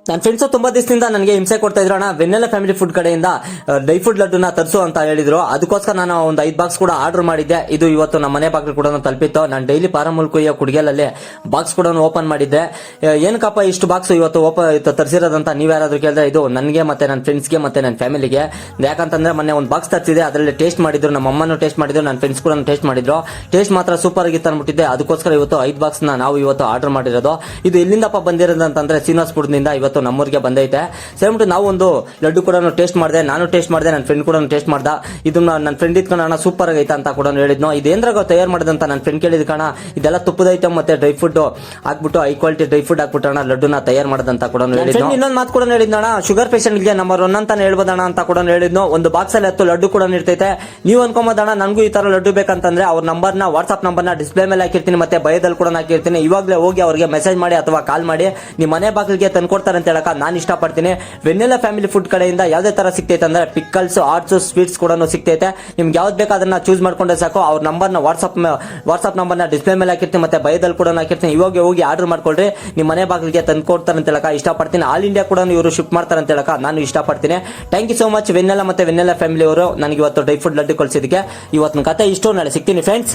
ನನ್ನ ಫ್ರೆಂಡ್ಸ್ ತುಂಬಾ ದಿವಸದಿಂದ ನನಗೆ ಹಿಂಸೆ ಕೊಡ್ತಾ ಇದ್ರು ಅಣ್ಣ, ವೆನ್ನೆಲ್ಲ ಫ್ಯಾಮಿಲಿ ಫುಡ್ ಕಡೆಯಿಂದ ಡ್ರೈ ಫುಡ್ ಲಡ್ಡುನ ತರಿಸು ಅಂತ ಹೇಳಿದ್ರು. ಅದಕ್ಕೋಸ್ಕರ ನಾನು ಒಂದು 5 ಬಾಕ್ಸ್ ಕೂಡ ಆರ್ಡರ್ ಮಾಡಿದ್ದೆ. ಇದು ಇವತ್ತು ನಮ್ಮ ಮನೆ ಬಾಗಿಲು ಕೂಡ ತಲುಪಿತ್ತು. ನಾನು ಡೈಲಿ ಪಾರಮುಲ್ಕುಯ್ಯ ಕುಡಿಗೆಲಲ್ಲಿ ಬಾಕ್ಸ್ ಕೂಡ ಓಪನ್ ಮಾಡಿದ್ದೆ. ಏನಕ್ಕಪ್ಪ ಇಷ್ಟು ಬಾಕ್ಸ್ ಇವತ್ತು ತರಿಸಿರೋದಂತ ನೀವ್ ಯಾರಾದ್ರೂ ಕೇಳಿದ್ರೆ, ಇದು ನನಗೆ ಮತ್ತೆ ನನ್ನ ಫ್ರೆಂಡ್ಸ್ಗೆ ಮತ್ತೆ ನನ್ನ ಫ್ಯಾಮಿಲಿಗೆ. ಯಾಕಂತಂದ್ರೆ ಮೊನ್ನೆ ಒಂದು ಬಾಕ್ಸ್ ತರಿಸಿದೆ, ಅದರಲ್ಲಿ ಟೇಸ್ಟ್ ಮಾಡಿದ್ರು, ನಮ್ಮ ಅಮ್ಮನೂ ಟೇಸ್ಟ್ ಮಾಡಿದ್ರು, ನನ್ನ ಫ್ರೆಂಡ್ಸ್ ಕೂಡ ಟೇಸ್ಟ್ ಮಾಡಿದ್ರು. ಟೇಸ್ಟ್ ಮಾತ್ರ ಸೂಪರ್ ಆಗಿತ್ತು ಅನ್ಬಿಟ್ಟಿದ್ದೆ. ಅದಕ್ಕೋಸ್ಕರ ಇವತ್ತು 5 ಬಾಕ್ಸ್ ನಾವು ಇವತ್ತು ಆರ್ಡರ್ ಮಾಡಿರೋದು. ಇದು ಎಲ್ಲಿಂದಪ್ಪ ಬಂದಿರೋದಂತಂದ್ರೆ ಶ್ರೀನಿವಾಸಪುರದಿಂದ ಇವತ್ತು ನಮ್ಮೂರಿಗೆ ಬಂದೈತೆ. ಸೇರ್ಬಿಟ್ಟು ನಾವು ಒಂದು ಲಡ್ಡು ಕೂಡ ಟೇಸ್ಟ್ ಮಾಡಿದೆ, ನಾನು ಟೇಸ್ಟ್ ಮಾಡಿದೆ, ನನ್ನ ಫ್ರೆಂಡ್ ಕೂಡ ಟೇಸ್ಟ್ ಮಾಡ್ದ. ಇದನ್ನ ನನ್ನ ಫ್ರೆಂಡ್ ಇದ್ಕೊಂಡು ಸೂಪರ್ ಆಗೈತೆ ಅಂತ ಕೂಡ ಹೇಳಿದ್ನು. ಇದೇನ್ರಾಗ ತಯಾರು ಮಾಡಿದಂತ ನನ್ನ ಫ್ರೆಂಡ್ ಕೇಳಿದ ಕಾರಣ, ಇದೆಲ್ಲ ತುಪ್ಪದ ಐಟಮ್ ಮತ್ತೆ ಡ್ರೈ ಫುಡ್ ಹಾಕ್ಬಿಟ್ಟು ಹೈ ಕ್ವಾಲಿಟಿ ಡ್ರೈ ಫುಡ್ ಹಾಕ್ಬಿಟ್ಟಣ ಲಡ್ಡುನ ತಯಾರು ಮಾಡೋದಂತ ಕೂಡ ಹೇಳಿದ್ನು. ಇನ್ನೊಂದು ಮಾತು ಕೂಡ ಹೇಳಿದ್ನಣ, ಶುಗರ್ ಪೇಷಂಟ್ ಗೆ ನಂಬರ್ 1 ಅಂತಾನೆ ಹೇಳ್ಬೋದಣ ಅಂತ ಕೂಡ ಹೇಳಿದ್ನು. ಒಂದು ಬಾಕ್ಸ್ ಅಲ್ಲಿ 10 ಲಡ್ಡು ಕೂಡ ಇರ್ತೈತೆ. ನೀವು ಅನ್ಕೊಂಬೋದಣ ನನಗೂ ಈ ತರ ಲಡ್ಡು ಬೇಕಂತಂದ್ರೆ ಅವ್ರ ನಂಬರ್ನ, ವಾಟ್ಸ್ಆಪ್ ನಂಬರ್ನ ಡಿಸ್ಪ್ಲೇ ಮೇಲೆ ಹಾಕಿರ್ತೀನಿ, ಮತ್ತೆ ಬಯೋದಲ್ಲಿ ಕೂಡ ಹಾಕಿರ್ತೀನಿ. ಇವಾಗಲೇ ಹೋಗಿ ಅವ್ರಿಗೆ ಮೆಸೇಜ್ ಮಾಡಿ ಅಥವಾ ಕಾಲ್ ಮಾಡಿ ನಿಮ್ಮ ಮನೆ ಬಾಗಿಲಿಗೆ ತಂದ್ಕೊಡ್ತಾರೆ ಅಂತ ಹೇಳಕ ನಾನು ಇಷ್ಟಪಡ್ತೀನಿ. ವೆನ್ನೆಲ್ಲ ಫ್ಯಾಮಿಲಿ ಫುಡ್ ಕಡೆಯಿಂದ ಯಾವ್ದೇ ತರ ಸಿಗ್ತೈತೆ ಅಂದ್ರೆ ಪಿಕಲ್ಸ್, ಆರ್ಟ್ಸ್, ಸ್ವೀಟ್ಸ್ ಕೂಡ ಸಿಗ್ತೈತೆ. ನಿಮ್ಗೆ ಯಾವ್ದು ಬೇಕು ಅದನ್ನ ಚೂಸ್ ಮಾಡ್ಕೊಂಡ್ರೆ ಸಾಕು. ಅವ್ರ ನಂಬರ್ನ ವಾಟ್ಸ್ಆಪ್ ನಂಬರ್ನ ಡಿಸ್ಪ್ಲೇ ಮೇಲೆ ಹಾಕಿರ್ತೀನಿ, ಮತ್ತೆ ಬಯೋದಲ್ಲಿ ಕೂಡ ಹಾಕಿರ್ತೀನಿ. ಇವಾಗ ಹೋಗಿ ಆರ್ಡರ್ ಮಾಡ್ಕೊಳ್ರಿ, ನಿಮ್ಮ ಮನೆ ಬಾಗಿಲಿಗೆ ತಂದ್ಕೊಡ್ತಾರೆ ಅಂತ ಹೇಳಕ ಇಷ್ಟಪಡ್ತೀನಿ. ಆಲ್ ಇಂಡಿಯಾ ಕೂಡ ಇವರು ಶಿಫ್ಟ್ ಮಾಡ್ತಾರೆ ಅಂತ ಹೇಳಕ ನಾನು ಇಷ್ಟಪಡ್ತೀನಿ. Thank you so much Vennela ಮತ್ತೆ ವೆನ್ನೆಲ್ಲ ಫ್ಯಾಮಿಲಿ ಅವರು ನನಗೆ ಇವತ್ತು ಡ್ರೈ ಫುಡ್ ಲಡ್ಡು ಕಳಿಸಿದಕ್ಕೆ. ಇವತ್ತಿನ ಕತೆ ಇಷ್ಟು, ನಾಳೆ ಸಿಗ್ತೀನಿ ಫ್ರೆಂಡ್ಸ್.